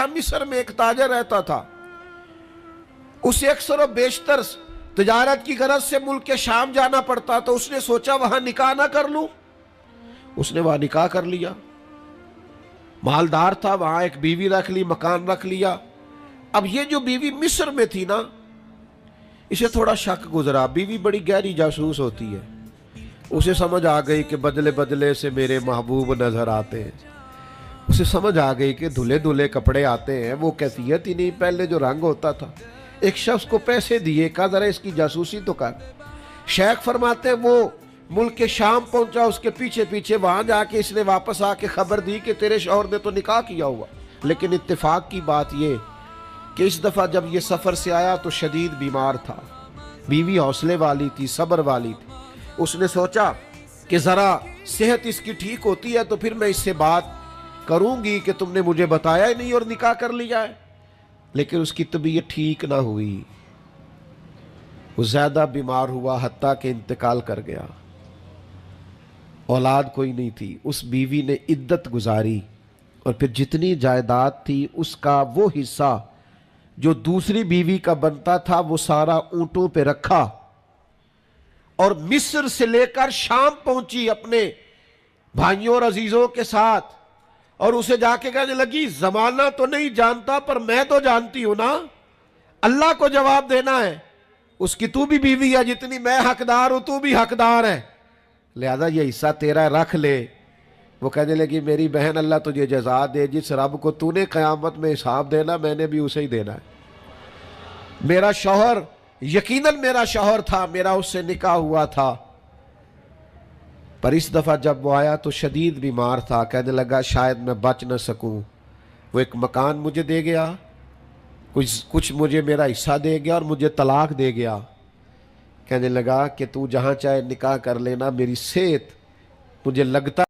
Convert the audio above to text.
مصر میں ایک تاجر رہتا تھا، اسے اکثر و بیشتر تجارت کی غرض سے ملک کے شام جانا پڑتا، تو اس نے سوچا وہاں نکاح نہ کر لوں۔ اس نے وہاں نکاح کر لیا، مالدار تھا، وہاں ایک بیوی رکھ لی، مکان رکھ لیا۔ اب یہ جو بیوی مصر میں تھی نا، اسے تھوڑا شک گزرا، بیوی بڑی گہری جاسوس ہوتی ہے، اسے سمجھ آ گئی کہ بدلے بدلے سے میرے محبوب نظر آتے ہیں، اسے سمجھ آ گئی کہ دھلے دھلے کپڑے آتے ہیں، وہ کیفیت ہی نہیں پہلے جو رنگ ہوتا تھا۔ ایک شخص کو پیسے دیے، کہا ذرا اس کی جاسوسی تو کر۔ شیخ فرماتے ہیں وہ ملک کے شام پہنچا، اس کے پیچھے پیچھے وہاں جا کے اس نے واپس آ کے خبر دی کہ تیرے شوہر نے تو نکاح کیا ہوا، لیکن اتفاق کی بات یہ کہ اس دفعہ جب یہ سفر سے آیا تو شدید بیمار تھا، بیوی حوصلے والی تھی، صبر والی تھی۔ اس نے سوچا کہ ذرا صحت اس کی ٹھیک ہوتی ہے تو پھر میں اس سے بات کروں گی کہ تم نے مجھے بتایا ہی نہیں اور نکاح کر لیا ہے، لیکن اس کی طبیعت ٹھیک نہ ہوئی، وہ زیادہ بیمار ہوا حتیٰ کہ انتقال کر گیا۔ اولاد کوئی نہیں تھی، اس بیوی نے عدت گزاری اور پھر جتنی جائیداد تھی اس کا وہ حصہ جو دوسری بیوی کا بنتا تھا وہ سارا اونٹوں پہ رکھا اور مصر سے لے کر شام پہنچی اپنے بھائیوں اور عزیزوں کے ساتھ، اور اسے جا کے کہنے لگی زمانہ تو نہیں جانتا پر میں تو جانتی ہوں نا، اللہ کو جواب دینا ہے، اس کی تو بھی بیوی ہے، جتنی میں حقدار ہوں تو بھی حقدار ہے، لہذا یہ حصہ تیرا رکھ لے۔ وہ کہنے لگی میری بہن اللہ تجھے جزا دے، جس رب کو تو نے قیامت میں حساب دینا میں نے بھی اسے ہی دینا ہے۔ میرا شوہر یقیناً میرا شوہر تھا، میرا اس سے نکاح ہوا تھا، پر اس دفعہ جب وہ آیا تو شدید بیمار تھا، کہنے لگا شاید میں بچ نہ سکوں۔ وہ ایک مکان مجھے دے گیا، کچھ مجھے میرا حصہ دے گیا اور مجھے طلاق دے گیا۔ کہنے لگا کہ تو جہاں چاہے نکاح کر لینا، میری صحت مجھے لگتا